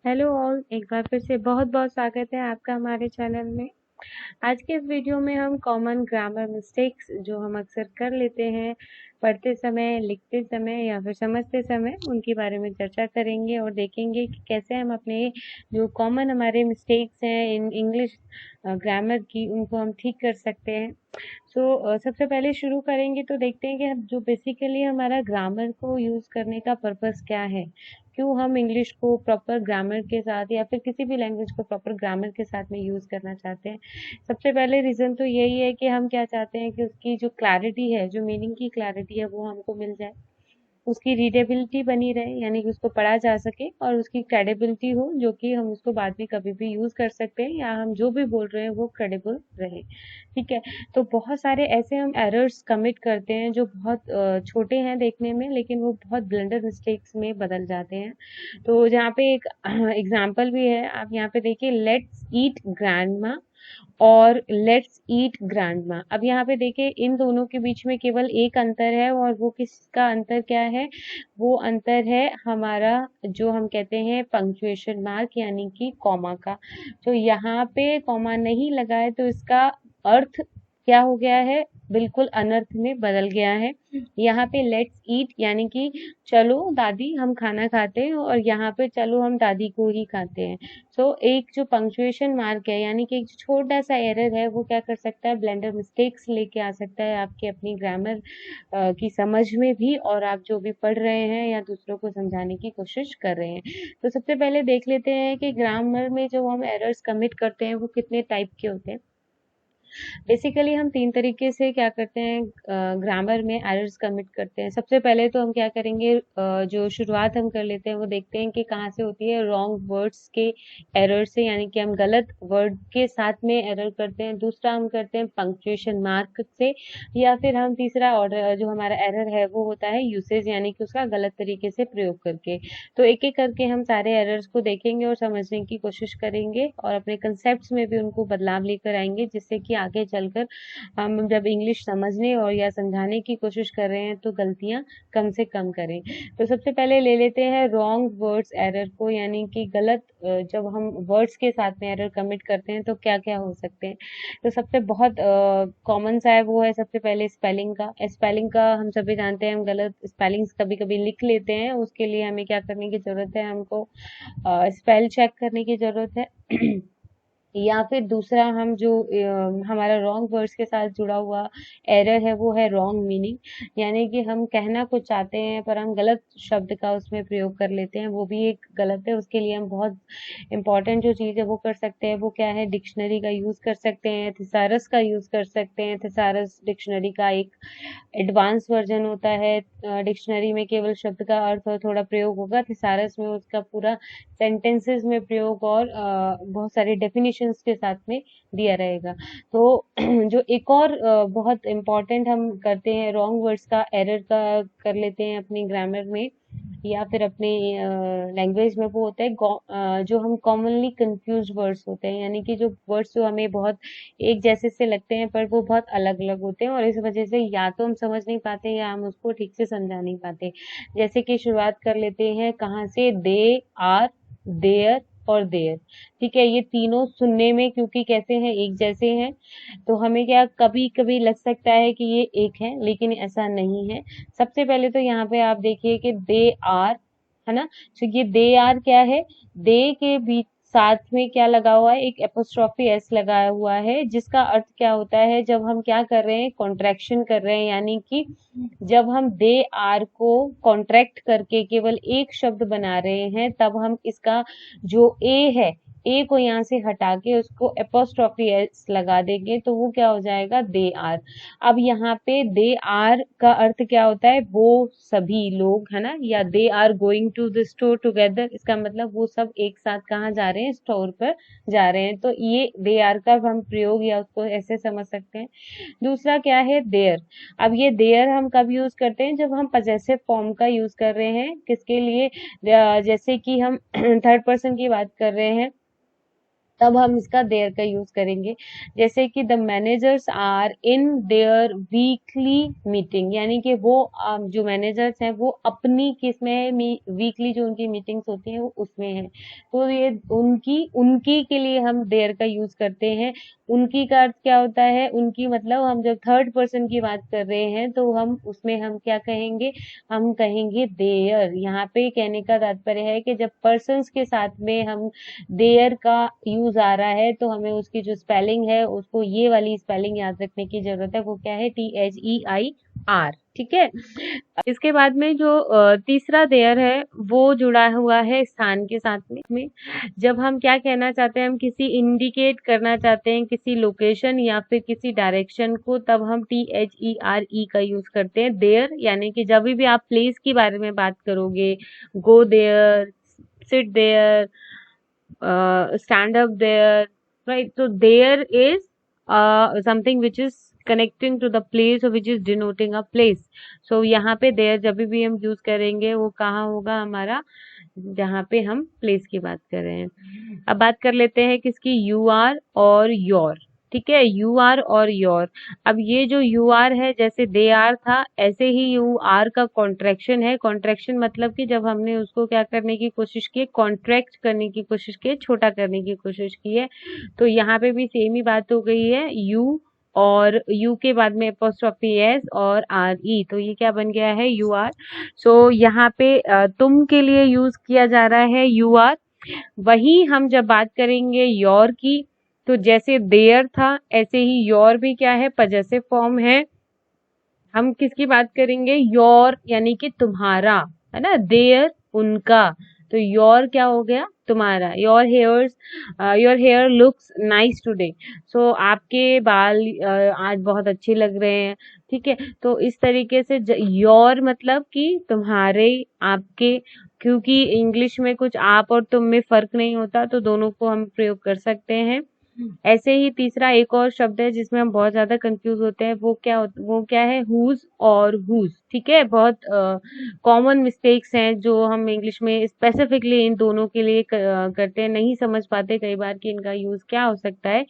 Hello all, एक बार फिर से बहुत बहुत स्वागत है आपका हमारे चैनल में। आज के इस वीडियो में हम कॉमन ग्रामर मिस्टेक्स जो हम अक्सर कर लेते हैं पढ़ते समय, लिखते समय या फिर समझते समय, उनके बारे में चर्चा करेंगे और देखेंगे कि कैसे हम अपने जो कॉमन हमारे मिस्टेक्स हैं इन इंग्लिश ग्रामर की, उनको हम ठीक कर सकते हैं। सबसे पहले शुरू करेंगे तो देखते हैं कि हम जो बेसिकली हमारा ग्रामर को यूज़ करने का पर्पस क्या है। क्यों हम इंग्लिश को प्रॉपर ग्रामर के साथ या फिर किसी भी लैंग्वेज को प्रॉपर ग्रामर के साथ में यूज़ करना चाहते हैं। सबसे पहले रीज़न तो यही है कि हम क्या चाहते हैं कि उसकी जो क्लैरिटी है, जो मीनिंग की क्लैरिटी है, वो हमको मिल जाए। उसकी रीडेबिलिटी बनी रहे, यानी कि उसको पढ़ा जा सके और उसकी क्रेडिबिलिटी हो, जो कि हम उसको बाद में कभी भी यूज़ कर सकते हैं या हम जो भी बोल रहे हैं वो क्रेडिबल रहे। ठीक है? तो बहुत सारे ऐसे हम एरर्स कमिट करते हैं जो बहुत छोटे हैं देखने में, लेकिन वो बहुत ब्लंडर मिस्टेक्स में बदल जाते हैं। तो जहाँ पे एक एग्जाम्पल भी है, आप यहाँ पे देखिए, लेट्स ईट ग्रैंडमा और लेट्स ईट ग्रैंडमा। अब यहाँ पे देखिए, इन दोनों के बीच में केवल एक अंतर है, और वो किसका अंतर क्या है? वो अंतर है हमारा, जो हम कहते हैं पंक्चुएशन मार्क, यानी कि कॉमा का। तो यहाँ पे कॉमा नहीं लगा है तो इसका अर्थ क्या हो गया है? बिल्कुल अनर्थ में बदल गया है। यहाँ पे लेट्स ईट यानी कि चलो दादी हम खाना खाते हैं, और यहाँ पे चलो हम दादी को ही खाते हैं। एक जो पंक्चुएशन मार्क है, यानी कि एक छोटा सा एरर है, वो क्या कर सकता है? ब्लेंडर मिस्टेक्स लेके आ सकता है आपके अपनी ग्रामर की समझ में भी, और आप जो भी पढ़ रहे हैं या दूसरों को समझाने की कोशिश कर रहे हैं। तो सबसे पहले देख लेते हैं कि ग्रामर में जो हम एरर्स कमिट करते हैं वो कितने टाइप के होते हैं। बेसिकली हम 3 तरीके से क्या करते हैं, ग्रामर में एरर्स कमिट करते हैं। सबसे पहले तो हम क्या करेंगे, जो शुरुआत हम कर लेते हैं वो देखते हैं कि कहाँ से होती है, रॉन्ग वर्ड्स के एरर से, यानी कि हम गलत वर्ड के साथ में एरर करते हैं। दूसरा हम करते हैं पंक्चुएशन मार्क से, या फिर हम तीसरा ऑर्डर जो हमारा एरर है वो होता है यूसेज, यानी कि उसका गलत तरीके से प्रयोग करके। तो एक एक करके हम सारे एरर्स को देखेंगे और समझने की कोशिश करेंगे, और अपने कंसेप्ट्स में भी उनको बदलाव लेकर आएंगे, जिससे कि आगे चलकर हम जब इंग्लिश समझने और या समझाने की कोशिश कर रहे हैं तो गलतियां कम से कम करें। तो सबसे पहले ले लेते हैं रॉन्ग वर्ड्स एरर को, यानी कि गलत जब हम वर्ड्स के साथ में एरर कमिट करते हैं तो क्या क्या हो सकते हैं। तो सबसे बहुत कॉमन सा है, वो है सबसे पहले स्पेलिंग का। स्पेलिंग का हम सभी जानते हैं, हम गलत स्पेलिंग्स कभी कभी लिख लेते हैं। उसके लिए हमें क्या करने की जरूरत है? हमको स्पेल चेक करने की जरूरत है। या फिर दूसरा, हम जो हमारा रॉन्ग वर्ड्स के साथ जुड़ा हुआ एरर है वो है रॉन्ग मीनिंग, यानी कि हम कहना कुछ चाहते हैं पर हम गलत शब्द का उसमें प्रयोग कर लेते हैं, वो भी एक गलत है। उसके लिए हम बहुत इंपॉर्टेंट जो चीज़ है वो कर सकते हैं, वो क्या है? डिक्शनरी का यूज़ कर सकते हैं, थिसारस का यूज़ कर सकते हैं। थिसारस डिक्शनरी का एक एडवांस वर्जन होता है। डिक्शनरी में केवल शब्द का अर्थ और थोड़ा प्रयोग होगा, थिसारस में उसका पूरा सेंटेंसेस में प्रयोग और बहुत सारी डेफिनेशंस के साथ में दिया रहेगा। तो जो एक और बहुत इम्पोर्टेंट हम करते हैं, रॉन्ग वर्ड्स का एरर का कर लेते हैं अपनी ग्रामर में या फिर अपने लैंग्वेज में, वो होता है जो हम कॉमनली कंफ्यूज वर्ड्स होते हैं, यानी कि जो वर्ड्स जो हमें बहुत एक जैसे से लगते हैं पर वो बहुत अलग अलग होते हैं, और इस वजह से या तो हम समझ नहीं पाते या हम उसको ठीक से समझा नहीं पाते। जैसे कि शुरुआत कर लेते हैं कहाँ से, दे आर, देयर और देयर। ठीक है, ये तीनों सुनने में क्योंकि कैसे हैं, एक जैसे हैं, तो हमें क्या कभी कभी लग सकता है कि ये एक है, लेकिन ऐसा नहीं है। सबसे पहले तो यहाँ पे आप देखिए कि दे आर, है ना? तो ये दे आर क्या है? दे के बीच साथ में क्या लगा हुआ है? एक एपोस्ट्रोफी एस लगाया हुआ है, जिसका अर्थ क्या होता है? जब हम क्या कर रहे हैं, कॉन्ट्रैक्शन कर रहे हैं, यानी कि जब हम दे आर को कॉन्ट्रैक्ट करके केवल एक शब्द बना रहे हैं, तब हम इसका जो ए है, ए को यहाँ से हटा के उसको एपोस्ट्रोफी एस लगा देंगे, तो वो क्या हो जाएगा? They are. अब यहाँ पे दे आर का अर्थ क्या होता है? वो सभी लोग, है ना? या they are going to the store together, इसका मतलब वो सब एक साथ कहाँ जा रहे हैं? स्टोर पर जा रहे हैं। तो ये दे आर का हम प्रयोग या उसको ऐसे समझ सकते हैं। दूसरा क्या है? देयर। अब ये देयर हम कब यूज करते हैं? जब हम पजेसिव फॉर्म का यूज कर रहे हैं, किसके लिए? जैसे कि हम थर्ड पर्सन की बात कर रहे हैं, तब हम इसका देयर का यूज करेंगे। जैसे कि the managers are in their weekly meeting, यानी कि वो जो मैनेजर्स हैं वो अपनी किसमें वीकली जो उनकी मीटिंग्स होती हैं वो उसमें है। तो ये उनकी उनकी के लिए हम देयर का यूज करते हैं। उनकी का अर्थ क्या होता है? उनकी मतलब हम जब थर्ड पर्सन की बात कर रहे हैं तो हम उसमें हम क्या कहेंगे? हम कहेंगे देयर। यहाँ पे कहने का तात्पर्य है कि जब पर्सन्स के साथ में हम देयर का यूज आ रहा है तो हमें उसकी जो स्पेलिंग है उसको ये वाली स्पेलिंग याद रखने की जरूरत है। वो क्या है? THEIR। ठीक है। इसके बाद में जो तीसरा देयर है वो जुड़ा हुआ है स्थान के साथ में। जब हम क्या कहना चाहते हैं, हम किसी इंडिकेट करना चाहते हैं किसी लोकेशन या फिर किसी डायरेक्शन को, तब हम THERE का यूज करते हैं देयर। यानी कि जब भी आप प्लेस के बारे में बात करोगे, go there, sit there, stand up there, right? So there is something which is connecting to the place or which is denoting a place. So यहाँ पे there जब भी हम यूज करेंगे वो कहाँ होगा हमारा? जहाँ पे हम प्लेस की बात कर रहे हैं। अब बात कर लेते हैं किसकी? यू आर और योर। ठीक है, यू आर और योर। अब ये जो यू आर है, जैसे दे आर था, ऐसे ही यू आर का कॉन्ट्रैक्शन है। कॉन्ट्रैक्शन मतलब कि जब हमने उसको क्या करने की कोशिश की? कॉन्ट्रैक्ट करने की कोशिश की, छोटा करने की कोशिश की है। तो यहाँ पे भी सेम ही बात हो गई है, यू और यू के बाद में एपोस्ट्रोफी एस और आर ई, तो ये क्या बन गया है? You are. सो यहाँ पे तुम के लिए यूज किया जा रहा है यू आर। वही हम जब बात करेंगे योर की, तो जैसे देयर था ऐसे ही योर भी क्या है? पजेसिव फॉर्म है। हम किसकी बात करेंगे? योर यानी कि तुम्हारा, है ना? देयर उनका, तो योर क्या हो गया? तुम्हारा। Your hair looks nice today. So आपके बाल आज बहुत अच्छे लग रहे हैं। ठीक है, तो इस तरीके से योर मतलब कि तुम्हारे, आपके, क्योंकि इंग्लिश में कुछ आप और तुम में फर्क नहीं होता तो दोनों को हम प्रयोग कर सकते हैं। ऐसे ही तीसरा एक और शब्द है जिसमें हम बहुत ज्यादा कंफ्यूज होते हैं, वो क्या है? हुज और हुज। ठीक है, बहुत कॉमन मिस्टेक्स हैं जो हम इंग्लिश में स्पेसिफिकली इन दोनों के लिए करते हैं, नहीं समझ पाते कई बार कि इनका यूज क्या हो सकता है।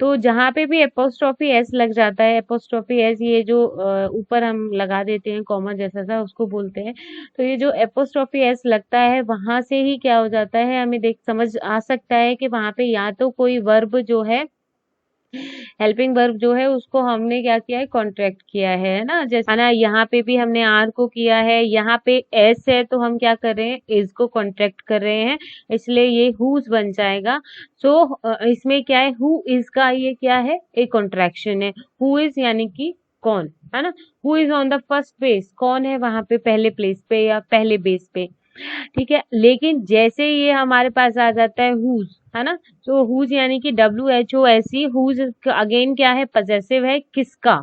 तो जहाँ पे भी एपोस्ट्रोफी एस लग जाता है, एपोस्ट्रोफी एस ये जो ऊपर हम लगा देते हैं कॉमा जैसा सा, उसको बोलते हैं। तो ये जो एपोस्ट्रोफी एस लगता है वहां से ही क्या हो जाता है, हमें देख समझ आ सकता है कि वहां पे या तो कोई वर्ब जो है, हेल्पिंग वर्ब जो है उसको हमने क्या किया है? कॉन्ट्रैक्ट किया है ना? जैसे है ना, यहाँ पे भी हमने आर को किया है, यहाँ पे एस है तो हम क्या कर रहे हैं? इज को कॉन्ट्रैक्ट कर रहे हैं, इसलिए ये हुज बन जाएगा। सो इसमें क्या है? हु इज का ये क्या है? एक कॉन्ट्रैक्शन है। हु इज यानी कि कौन, है ना? Who is on the first base, कौन है वहां पे पहले प्लेस पे या पहले बेस पे। ठीक है, लेकिन जैसे ये हमारे पास आ जाता है हुज, है ना? तो हुज यानी कि WHOSE, हुज अगेन क्या है? पजेसिव है। किसका?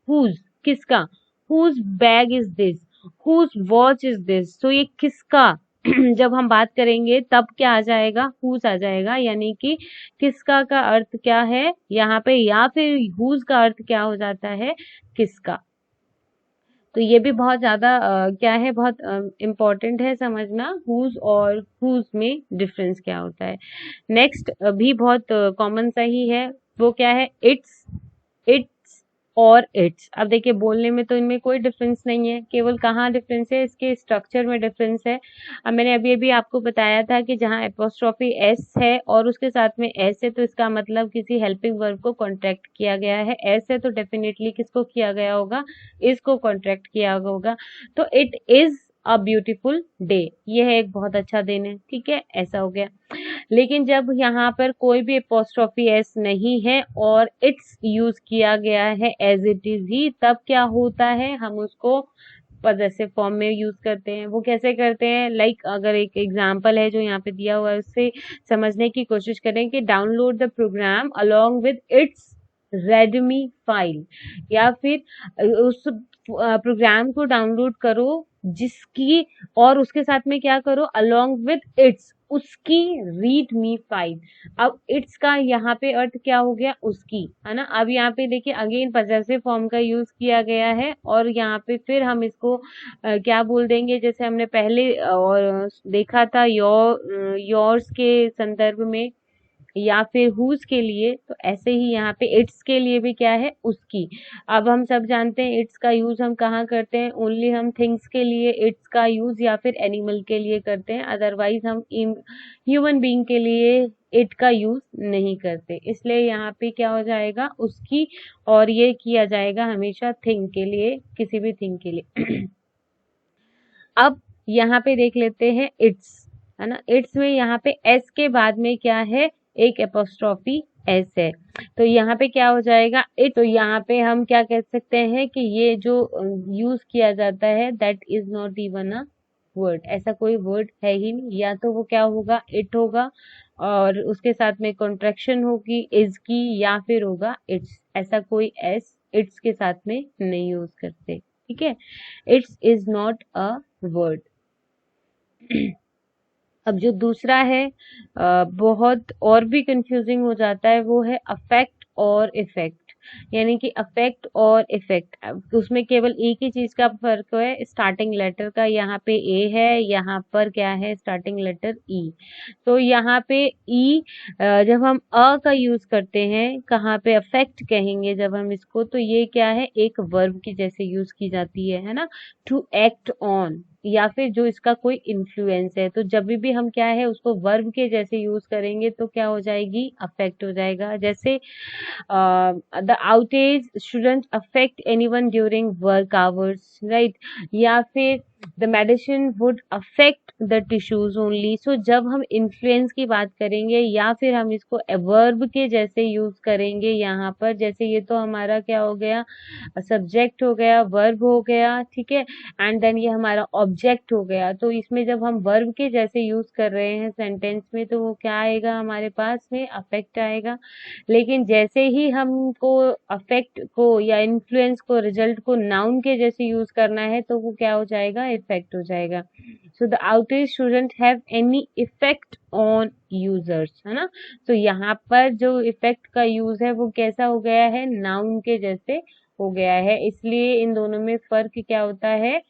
हुज, किसका? Whose bag is this, whose watch is this. तो ये किसका जब हम बात करेंगे तब क्या आ जाएगा? हुज आ जाएगा। यानी कि किसका का अर्थ क्या है यहाँ पे, या फिर हुज का अर्थ क्या हो जाता है? किसका। तो ये भी बहुत ज्यादा क्या है, बहुत इम्पोर्टेंट है समझना, हुज और हुज में डिफरेंस क्या होता है। नेक्स्ट भी बहुत कॉमन सा ही है, वो क्या है? इट्स, इट्स और इट्स। अब देखिए बोलने में तो इनमें कोई डिफरेंस नहीं है, केवल कहाँ डिफरेंस है? इसके स्ट्रक्चर में डिफरेंस है। अब मैंने अभी अभी आपको बताया था कि जहाँ एपोस्ट्रोफी एस है और उसके साथ में एस है तो इसका मतलब किसी हेल्पिंग वर्ब को कॉन्ट्रैक्ट किया गया है। एस है तो डेफिनेटली किसको किया गया होगा? इसको कॉन्ट्रैक्ट किया होगा। तो it is a beautiful day, ये है एक बहुत अच्छा दिन है। ठीक है, ऐसा हो गया। लेकिन जब यहाँ पर कोई भी एपोस्ट्रोफी एस नहीं है और इट्स यूज किया गया है एज इट इज ही, तब क्या होता है? हम उसको पजेसिव फॉर्म में यूज करते हैं। वो कैसे करते हैं? लाइक अगर एक एग्जांपल है जो यहाँ पे दिया हुआ है उससे समझने की कोशिश करें कि download the program along with its readme file, या फिर उस प्रोग्राम को डाउनलोड करो जिसकी, और उसके साथ में क्या करो? अलोंग विद इट्स, उसकी रीड मी फाइल। अब इट्स का यहाँ पे अर्थ क्या हो गया? उसकी, है ना? अब यहाँ पे देखिए अगेन पजेसिव फॉर्म का यूज किया गया है और यहाँ पे फिर हम इसको क्या बोल देंगे? जैसे हमने पहले और देखा था योर्स के संदर्भ में, या फिर हुज के लिए, तो ऐसे ही यहाँ पे इट्स के लिए भी क्या है, उसकी। अब हम सब जानते हैं इट्स का यूज हम कहाँ करते हैं, ओनली हम थिंग्स के लिए इट्स का यूज या फिर एनिमल के लिए करते हैं, अदरवाइज हम ह्यूमन बीइंग के लिए इट का यूज नहीं करते। इसलिए यहाँ पे क्या हो जाएगा, उसकी, और ये किया जाएगा हमेशा थिंग के लिए, किसी भी थिंग के लिए। अब यहाँ पे देख लेते हैं इट्स, है ना। इट्स में यहाँ पे एस के बाद में क्या है, एक एपोस्ट्रोफी एस है, तो यहाँ पे क्या हो जाएगा इट। तो यहाँ पे हम क्या कह सकते हैं कि ये जो यूज किया जाता है that is not even a word, ऐसा कोई वर्ड है ही नहीं। या तो वो क्या होगा, इट होगा और उसके साथ में कॉन्ट्रैक्शन होगी इज की, या फिर होगा इट्स। ऐसा कोई एस इट्स के साथ में नहीं यूज करते, ठीक है। It's is not a word. अब जो दूसरा है बहुत और भी कंफ्यूजिंग हो जाता है, वो है अफेक्ट और इफेक्ट। यानी कि अफेक्ट और इफेक्ट, उसमें केवल एक ही चीज का फर्क है, स्टार्टिंग लेटर का। यहाँ पे ए है, यहाँ पर क्या है, स्टार्टिंग लेटर ई। तो यहाँ पे ई जब हम अ का यूज करते हैं, कहाँ पे अफेक्ट कहेंगे जब हम इसको, तो ये क्या है, एक वर्ब की जैसे यूज की जाती है ना, टू एक्ट ऑन, या फिर जो इसका कोई इन्फ्लुएंस है। तो जब भी हम क्या है उसको वर्ब के जैसे यूज करेंगे तो क्या हो जाएगी, अफेक्ट हो जाएगा। जैसे the outage shouldn't affect anyone during work hours, right. या फिर the medicine would affect the tissues only. So जब हम इन्फ्लुएंस की बात करेंगे या फिर हम इसको वर्ब के जैसे यूज करेंगे यहाँ पर, जैसे ये तो हमारा क्या हो गया, सब्जेक्ट हो गया, वर्ब हो गया, ठीक है, एंड देन ये हमारा ऑब्जेक्ट हो गया। तो इसमें जब हम वर्ब के जैसे यूज कर रहे हैं सेंटेंस में, तो वो क्या आएगा हमारे पास में, अफेक्ट आएगा। लेकिन जैसे ही हमको अफेक्ट को या इन्फ्लुएंस को, रिजल्ट को नाउन के जैसे यूज करना है, तो वो क्या हो जाएगा, इफेक्ट हो जाएगा। So the outage shouldn't have any effect on users, है ना। तो यहाँ पर जो इफेक्ट का यूज है वो कैसा हो गया है, नाउन के जैसे हो गया है। इसलिए इन दोनों में फर्क क्या होता है,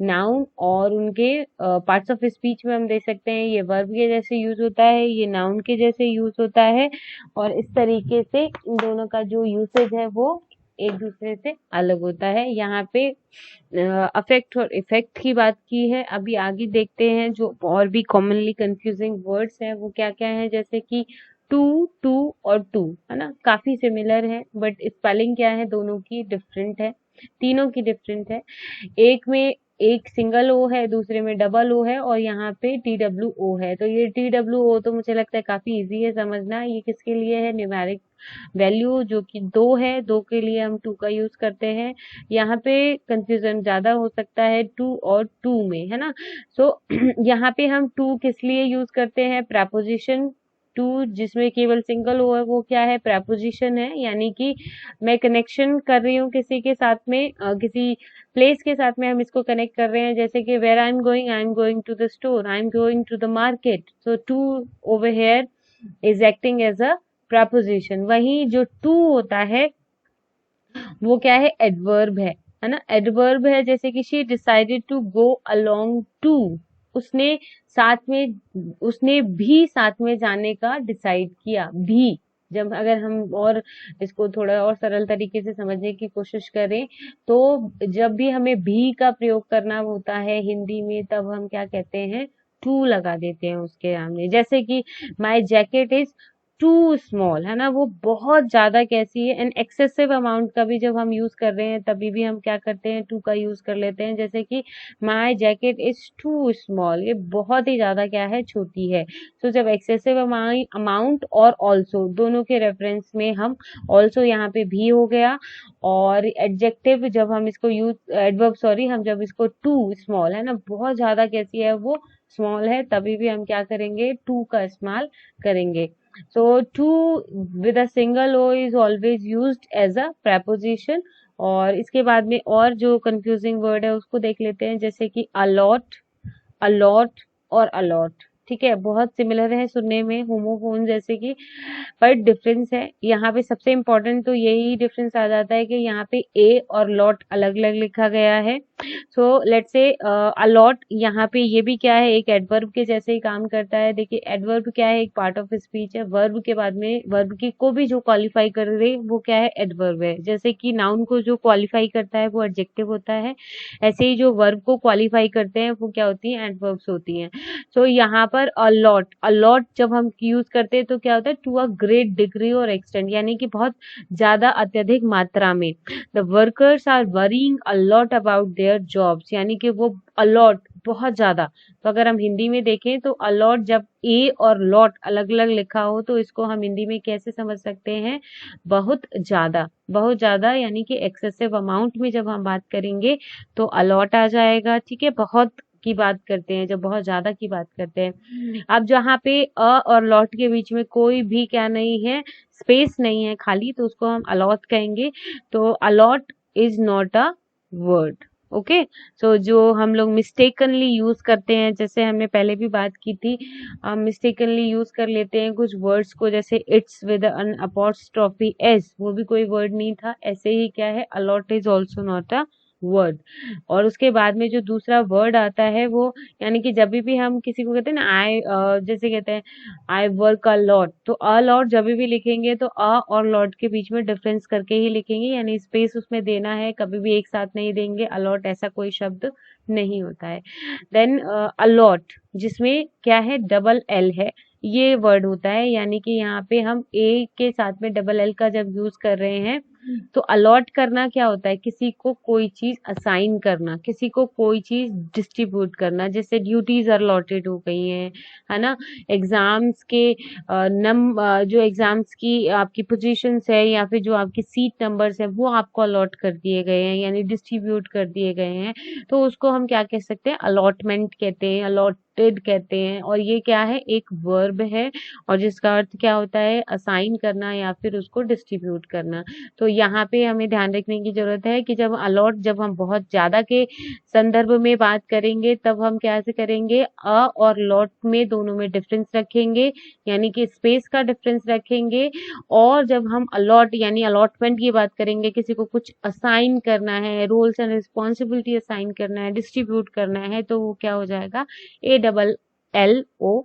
नाउन और उनके पार्ट्स ऑफ स्पीच में हम देख सकते हैं ये वर्ब के जैसे यूज होता है, ये नाउन के जैसे यूज होता है, और इस तरीके से इन दोनों का जो यूसेज है वो एक दूसरे से अलग होता है। यहाँ पे अफेक्ट और इफेक्ट की बात की है। अभी आगे देखते हैं जो और भी कॉमनली कंफ्यूजिंग वर्ड्स हैं वो क्या क्या है, जैसे कि टू, टू और टू, है ना, काफी सिमिलर है बट स्पेलिंग क्या है, दोनों की डिफरेंट है, तीनों की डिफरेंट है। एक में एक सिंगल ओ है, दूसरे में डबल ओ है, और यहाँ पे TWO है। तो ये TWO तो मुझे लगता है काफी इजी है समझना। ये किसके लिए है, न्यूमेरिक वैल्यू जो कि 2 है, 2 के लिए हम 2 का यूज करते हैं। यहाँ पे कंफ्यूजन ज्यादा हो सकता है 2 और 2 में, है ना। सो यहाँ पे हम 2 किस लिए यूज करते हैं, प्रेपोजिशन। 2 जिसमें केवल सिंगल ओ है वो क्या है, प्रेपोजिशन है। यानी कि मैं कनेक्शन कर रही हूँ किसी के साथ में, किसी प्लेस के साथ में हम इसको कनेक्ट कर रहे हैं। जैसे कि where I am going to the store, I am going to the market. So to over here is acting as a preposition. वहीं जो टू होता है वो क्या है, एडवर्ब है ना, एडवर्ब है। जैसे कि she decided to go along too, उसने साथ में, उसने भी साथ में जाने का डिसाइड किया, भी। जब अगर हम और इसको थोड़ा और सरल तरीके से समझने की कोशिश करें, तो जब भी हमें भी का प्रयोग करना होता है हिंदी में, तब हम क्या कहते हैं, टू लगा देते हैं उसके सामने। जैसे कि माई जैकेट इज टू स्मॉल, है ना, वो बहुत ज्यादा कैसी है, एन एक्सेसिव अमाउंट का भी जब हम यूज कर रहे हैं तभी भी हम क्या करते हैं, टू का यूज कर लेते हैं। जैसे कि माई जैकेट इज टू स्मॉल, ये बहुत ही ज्यादा क्या है, छोटी है। तो जब एक्सेसिव अमाउंट और ऑल्सो दोनों के रेफरेंस में हम, ऑल्सो यहाँ पे भी हो गया, और एडजेक्टिव जब हम इसको यूज, एडवर्ब सॉरी, हम जब इसको टू स्मॉल, है ना, बहुत ज्यादा कैसी है वो, स्मॉल है, तभी भी हम क्या करेंगे, टू का इस्तेमाल करेंगे। So to with a single o is always used as a preposition। और इसके बाद में और जो confusing word है उसको देख लेते हैं, जैसे कि allot, allot और allot, ठीक है, बहुत सिमिलर है सुनने में, होमोफोन जैसे कि, पर डिफरेंस है। यहाँ पे सबसे इम्पोर्टेंट तो यही डिफरेंस आ जाता है कि यहाँ पे ए और लॉट अलग अलग लिखा गया है, सो लेट्स से अलॉट, यहाँ पे ये भी क्या है, एक एडवर्ब के जैसे ही काम करता है। देखिए एडवर्ब क्या है, एक पार्ट ऑफ स्पीच है। वर्ब के बाद में वर्ब की को भी जो क्वालिफाई कर दे वो क्या है, एडवर्ब है। जैसे कि नाउन को जो क्वालिफाई करता है वो एडजेक्टिव होता है, ऐसे ही जो वर्ब को क्वालिफाई करते हैं वो क्या होती है, एडवर्ब्स होती हैं। सो यहाँ पर अलॉट, अलॉट जब हम यूज करते हैं तो क्या होता है, टू अ ग्रेट डिग्री और एक्सटेंट, यानी कि बहुत ज्यादा अत्यधिक मात्रा में। The workers are worrying a lot about their jobs, यानी कि वो अलॉट बहुत ज्यादा। तो अगर हम हिंदी में देखें तो अलॉट जब ए और लॉट अलग अलग लिखा हो तो इसको हम हिंदी में कैसे समझ सकते हैं, बहुत ज्यादा। बहुत ज्यादा यानी कि एक्सेसिव अमाउंट में जब हम बात करेंगे तो अलॉट आ जाएगा। ठीक है, बहुत की बात करते हैं, जब बहुत ज्यादा की बात करते हैं। अब जहाँ पे अ और लॉट के बीच में कोई भी क्या नहीं है, स्पेस नहीं है खाली, तो उसको हम अलॉट कहेंगे। तो alot is not a word. Okay, so जो हम लोग मिस्टेकनली यूज करते हैं, जैसे हमने पहले भी बात की थी, हम मिस्टेकनली यूज कर लेते हैं कुछ वर्ड्स को, जैसे it's with an apostrophe s, वो भी कोई वर्ड नहीं था। ऐसे ही क्या है, alot is also not a word. और उसके बाद में जो दूसरा वर्ड आता है वो, यानी कि जब भी हम किसी को कहते हैं ना, आई, जैसे कहते हैं आई वर्क अ लॉट, तो अ लॉट जब भी लिखेंगे तो अ और लॉट के बीच में डिफरेंस करके ही लिखेंगे, यानी स्पेस उसमें देना है, कभी भी एक साथ नहीं देंगे। अलॉट ऐसा कोई शब्द नहीं होता है। देन अलॉट, जिसमें क्या है, डबल एल है, ये वर्ड होता है। यानी कि यहाँ पे हम ए के साथ में डबल एल का जब यूज कर रहे हैं तो अलॉट करना क्या होता है, किसी को कोई चीज असाइन करना, किसी को कोई चीज डिस्ट्रीब्यूट करना। जैसे ड्यूटीज अलॉटेड हो गई हैं, है ना। एग्जाम्स के जो एग्जाम्स की आपकी पोजीशंस है या फिर जो आपकी सीट नंबर्स है वो आपको अलॉट कर दिए गए हैं, यानी डिस्ट्रीब्यूट कर दिए गए हैं। तो उसको हम क्या कह सकते हैं, अलॉटमेंट कहते हैं, अलॉटेड कहते हैं। और ये क्या है, एक वर्ब है, और जिसका अर्थ क्या होता है, असाइन करना या फिर उसको डिस्ट्रीब्यूट करना। तो यहाँ पे हमें ध्यान रखने की जरूरत है कि जब अलॉट, जब हम बहुत ज्यादा के संदर्भ में बात करेंगे तब हम कैसे करेंगे, अ और लॉट में दोनों में डिफरेंस रखेंगे, यानी कि स्पेस का डिफरेंस रखेंगे। और जब हम अलॉट यानी अलॉटमेंट की बात करेंगे, किसी को कुछ असाइन करना है, रोल्स एंड रिस्पॉन्सिबिलिटी असाइन करना है, डिस्ट्रीब्यूट करना है, तो वो क्या हो जाएगा, ए डबल एल ओ